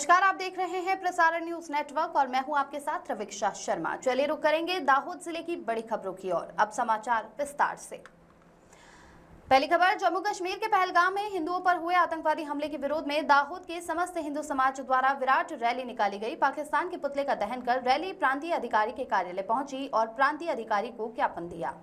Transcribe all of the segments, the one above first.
नमस्कार, आप देख रहे हैं प्रसारण न्यूज नेटवर्क और मैं हूं आपके साथ रविक्षा शर्मा। चलिए रुक करेंगे दाहोद जिले की बड़ी खबरों की ओर। अब समाचार विस्तार से। पहली खबर, जम्मू कश्मीर के पहलगाम में हिंदुओं पर हुए आतंकवादी हमले के विरोध में दाहोद के समस्त हिंदू समाज द्वारा विराट रैली निकाली गई। पाकिस्तान के पुतले का दहन कर रैली प्रांतीय अधिकारी के कार्यालय पहुंची और प्रांतीय अधिकारी को ज्ञापन दिया।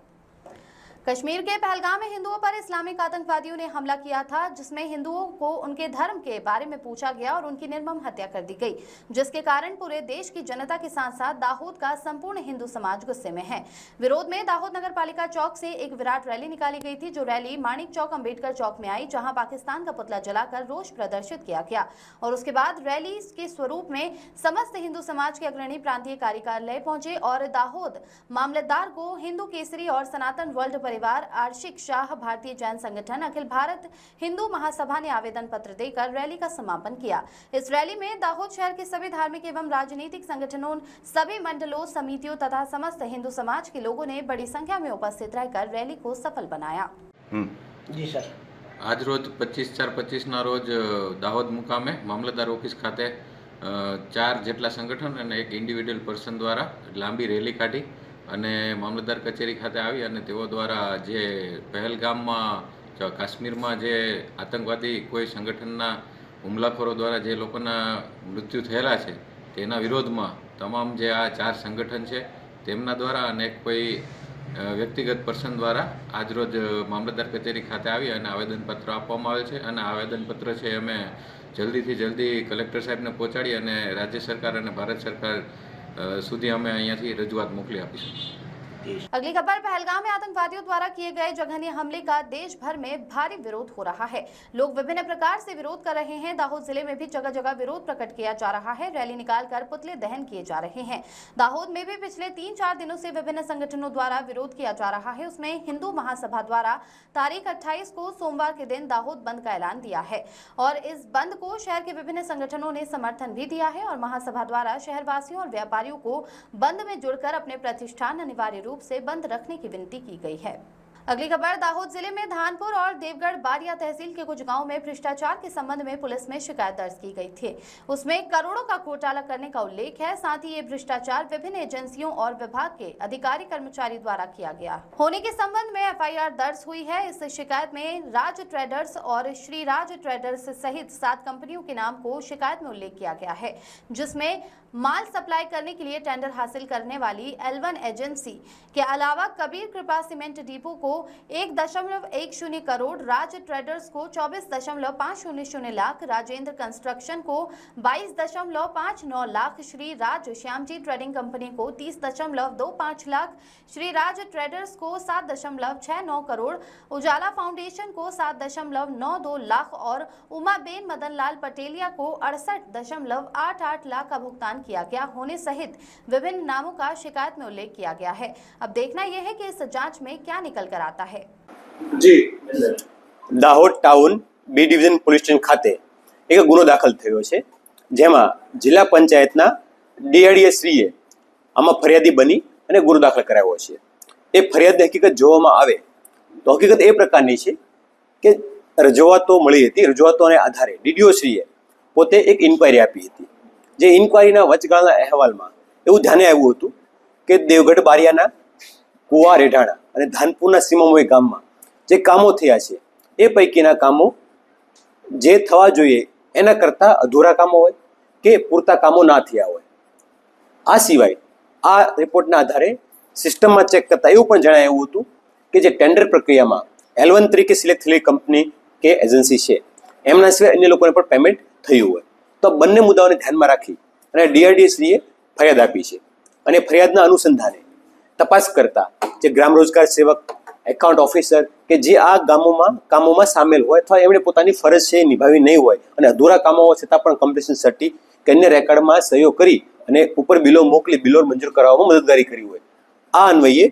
कश्मीर के पहलगाम में हिंदुओं पर इस्लामिक आतंकवादियों ने हमला किया था, जिसमें हिंदुओं को उनके धर्म के बारे में पूछा गया और उनकी निर्मम हत्या कर दी गई, जिसके कारण पूरे देश की जनता के साथ साथ दाहोद का संपूर्ण हिंदू समाज गुस्से में है। विरोध में दाहोद नगर पालिका चौक से एक विराट रैली निकाली गई थी, जो रैली माणिक चौक अंबेडकर चौक में आई, जहां पाकिस्तान का पुतला जलाकर रोष प्रदर्शित किया गया और उसके बाद रैली के स्वरूप में समस्त हिंदू समाज के अग्रणी प्रांतीय कार्यालय पहुंचे और दाहोद मामलतदार को हिंदू केसरी और सनातन वर्ल्ड परिवार, आशिक शाह भारतीय जैन संगठन, अखिल भारत हिंदू महासभा ने आवेदन पत्र देकर रैली का समापन किया। इस रैली में दाहोद शहर के सभी धार्मिक एवं राजनीतिक संगठनों, सभी मंडलों, समितियों तथा समस्त हिंदू समाज के लोगों ने बड़ी संख्या में उपस्थित रहकर रैली को सफल बनाया। जी सर, आज रोज 25/4/25 ना रोज दाहोद मुकामे मामलतदार ऑफिस खाते 4 જેટલા સંગઠન અને એક ઇન્ડિવિડ્યુઅલ પર્સન દ્વારા લાંબી રેલી કાઢી અને મામલતદાર કચેરી ખાતે આવી અને તેઓ દ્વારા જે પહેલગામમાં કાશ્મીરમાં જે આતંકવાદી કોઈ સંગઠનના હુમલાખોરો દ્વારા જે લોકોના મૃત્યુ થયેલા છે તેના વિરોધમાં તમામ જે આ 4 સંગઠન છે તેમના દ્વારા અને કોઈ વ્યક્તિગત પર્સન દ્વારા આજરોજ મામલતદાર કચેરી ખાતે આવી અને આવેદનપત્ર આપવામાં આવે છે અને આવેદનપત્ર છે અમે જલ્દીથી જલ્દી કલેક્ટર સાહેબને પહોંચાડી અને રાજ્ય સરકાર અને ભારત સરકાર સુધી અમે અહીંયાથી રજૂઆત મોકલી આપીશું। अगली खबर, पहलगाम में आतंकवादियों द्वारा किए गए जघन्य हमले का देश भर में भारी विरोध हो रहा है। लोग विभिन्न प्रकार से विरोध कर रहे हैं। दाहोद जिले में भी जगह जगह विरोध प्रकट किया जा रहा है। रैली निकालकर पुतले दहन किए जा रहे हैं। दाहोद में भी पिछले 3-4 दिनों से विभिन्न संगठनों द्वारा विरोध किया जा रहा है। उसमें हिंदू महासभा द्वारा तारीख 28 को सोमवार के दिन दाहोद बंद का ऐलान दिया है और इस बंद को शहर के विभिन्न संगठनों ने समर्थन भी दिया है और महासभा द्वारा शहरवासियों और व्यापारियों को बंद में जुड़कर अपने प्रतिष्ठान अनिवार्य रूप से बंद रखने की विनती की गई है। अगली खबर, दाहोद जिले में धानपुर और देवगढ़ बारिया तहसील के कुछ गांवों में भ्रष्टाचार के संबंध में पुलिस में शिकायत दर्ज की गई थी। उसमें करोड़ों का घोटाला करने का उल्लेख है। साथ ही ये भ्रष्टाचार विभिन्न एजेंसियों और विभाग के अधिकारी कर्मचारी द्वारा किया गया होने के संबंध में FIR दर्ज हुई है। इस शिकायत में राज ट्रेडर्स और श्री राज ट्रेडर्स सहित 7 कंपनियों के नाम को शिकायत में उल्लेख किया गया है, जिसमें माल सप्लाई करने के लिए टेंडर हासिल करने वाली L1 एजेंसी के अलावा कबीर कृपा सीमेंट डिपो को 1.10 करोड़, राज ट्रेडर्स को 24.500 लाख, राजेंद्र कंस्ट्रक्शन को 22.59 लाख, श्री राज श्यामजी ट्रेडिंग कंपनी को 30.25 लाख, श्री राज ट्रेडर्स को 7.69 करोड़, उजाला फाउंडेशन को 7.92 लाख और उमाबेन मदनलाल पटेलिया को 68.88 लाख का भुगतान किया गया होने सहित विभिन्न नामों का शिकायत में उल्लेख किया गया है। अब देखना यह है कि इस जांच में क्या निकल कर आता है। जी, Dahod town B division police station ખાતે એક ગુનો દાખલ થયો છે, જેમાં જિલ્લા પંચાયતના DRDA શ્રીએ આમાં ફરિયાદી બની અને ગુનો દાખલ કરાવ્યો છે। એ ફરિયાદની હકીકત જોવામાં આવે તો હકીકત એ પ્રકારની છે કે રજૂઆતો મળી હતી। રજૂઆતોને આધારે DDO શ્રીએ પોતે એક ઇન્ક્વાયરી આપી હતી। જે ઇન્ક્વાયરીના વચગાળાના અહેવાલમાં એવું ધ્યાને આવ્યું હતું કે દેવગઢ બારિયાના કુવા રેઢાણા અને ધાનપુરના સીમામોઈ ગામમાં જે કામો થયા છે એ પૈકીના કામો જે થવા જોઈએ એના કરતાં અધૂરા કામો હોય કે પૂરતા કામો ના થયા હોય। આ સિવાય આ રિપોર્ટના આધારે સિસ્ટમમાં ચેક કરતાં એવું પણ જણાવ્યું હતું કે જે ટેન્ડર પ્રક્રિયામાં L1 તરીકે સિલેક્ટ થયેલી કંપની કે એજન્સી છે એમના સિવાય અન્ય લોકોને પણ પેમેન્ટ થયું હોય। તો બંને મુદ્દાઓને ધ્યાનમાં રાખી અને DRDA શ્રીએ ફરિયાદ આપી છે અને ફરિયાદના અનુસંધાને તપાસ કરતા જે ગ્રામ રોજગાર સેવક, એકાઉન્ટ ઓફિસર કે જે આ કામોમાં સામેલ હોય અથવા એમણે પોતાની ફરજ છે નિભાવી નહીં હોય અને અધૂરા કામો છતાં પણ કમ્પ્લીશન સર્ટી કે અન્ય રેકર્ડમાં સહીઓ કરી અને ઉપર બિલો મોકલી બિલો મંજૂર કરાવવામાં મદદગારી કરી હોય। આ અન્વયે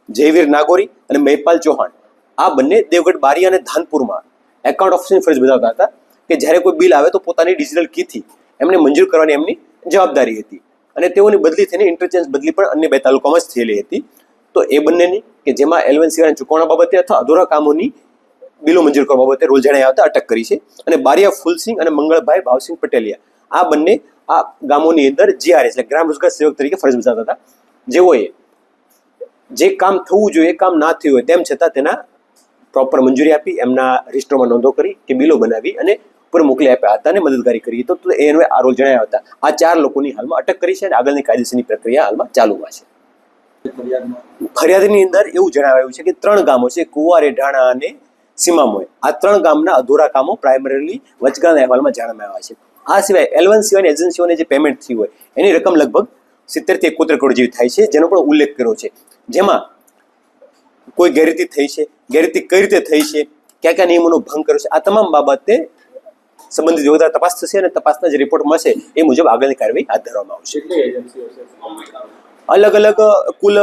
જયવીર નાગોરી અને મહિપાલ ચૌહાણ આ બંને દેવગઢ બારિયા અને ધાનપુરમાં એકાઉન્ટ ઓફિસરની ફરજ બજાવતા હતા કે જ્યારે કોઈ બિલ આવે તો પોતાની ડિજિટલ કીથી એમને મંજૂર કરવાની એમની જવાબદારી હતી અને તેઓની બદલી થઈને ઇન્ટરચેન્જ બદલી પણ અન્ય 2 તાલુકામાં જ થયેલી હતી। તો એ બંનેની કે જેમાં L1 સિવાયના ચૂકવણા બાબતે અથવા અધૂરા કામોની બિલો મંજૂર કરવા બાબતે રોલ જણાવ્યા હતા અટક કરી છે અને બારિયા ફૂલસિંહ અને મંગળભાઈ ભાવસિંહ પટેલિયા આ બંને આ ગામોની અંદર GRS એટલે ગ્રામ રોજગાર સેવક તરીકે ફરજ બજાવતા હતા, જેઓએ જે કામ થવું જોઈએ એ કામ ના થયું હોય તેમ છતાં તેના પ્રોપર મંજૂરી આપી, એમના રજિસ્ટરમાં નોંધો કરી કે બિલો બનાવી અને ઉપર મોકલી આપ્યા હતા અને મદદગારી કરી તો એનો આ રોલ જણાવ્યા હતા. આ 4 લોકોની હાલમાં અટક કરી છે અને આગળની કાયદેસરની પ્રક્રિયા હાલમાં ચાલુમાં છે. ફરિયાદની અંદર એવું જણાવાયું છે કે 3 ગામો છે, કુવા, રેઢાણા અને સીમામોય. આ 3 ગામના અધૂરા કામો પ્રાઇમરીલી વચગાળાના અહેવાલમાં જાણવામાં આવ્યા છે. આ સિવાય L1 સિવાયની એજન્સીઓને જે પેમેન્ટ થઈ હોય એની રકમ લગભગ 70 થી 71 કરોડ જેવી થાય છે, જેનો પણ ઉલ્લેખ કર્યો છે. જેમાં કોઈ ગેરરીતિ થઈ છે, ગેરરીતિ કઈ રીતે થઈ છે, કયા કયા નિયમોનો ભંગ કર્યો છે, આ તમામ બાબતે સંબંધિત વિભાગ દ્વારા તપાસ થશે અને તપાસના જે રિપોર્ટ મળશે એ મુજબ આગળની કાર્યવાહી હાથ ધરવામાં આવશે. અલગ અલગ કુલ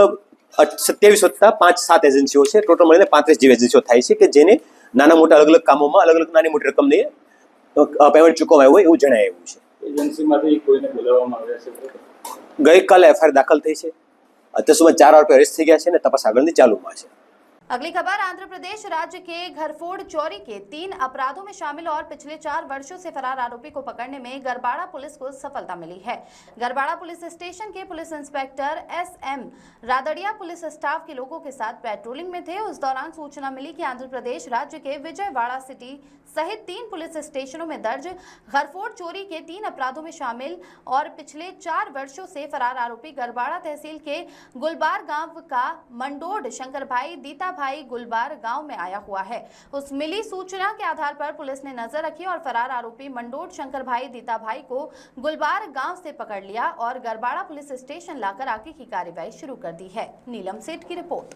27 વત્તા 5-7 એજન્સીઓ છે. ટોટલ મળીને 35 જેવી એજન્સીઓ થાય છે કે જેને નાના મોટા અલગ અલગ કામોમાં અલગ અલગ નાની મોટી રકમને પેમેન્ટ ચૂકવવામાં હોય એવું જણાવ્યું છે. એજન્સીમાંથી કોઈને બોલાવવામાં આવ્યા છે? ગઈકાલે FIR દાખલ થઈ છે. અત્યાર સુધીમાં 4 આરોપી અરેસ્ટ થઈ ગયા છે અને તપાસ આગળની चालूમાં છે. अगली खबर, आंध्र प्रदेश राज्य के घरफोड़ चोरी के 3 अपराधों में शामिल और पिछले 4 वर्षों से फरार आरोपी को पकड़ने में गरबाड़ा पुलिस को सफलता मिली है। गरबाड़ा पुलिस स्टेशन के police inspector SM Radadiya police staff के लोगों के साथ पेट्रोलिंग में थे। उस दौरान सूचना मिली कि आंध्र प्रदेश राज्य के विजयवाड़ा सिटी सहित 3 पुलिस स्टेशनों में दर्ज घरफोड़ चोरी के 3 अपराधों में शामिल और पिछले 4 वर्षों से फरार आरोपी गरबाड़ा तहसील के गुलबार गांव का मंडोड शंकरभाई दीताभाई गुलबार गांव में आया हुआ है। उस मिली सूचना के आधार पर पुलिस ने नजर रखी और फरार आरोपी मंडोड शंकरभाई दीताभाई को गुलबार गांव से पकड़ लिया और गरबाड़ा पुलिस स्टेशन लाकर आगे की कार्रवाई शुरू कर दी है। नीलम सेठ की रिपोर्ट।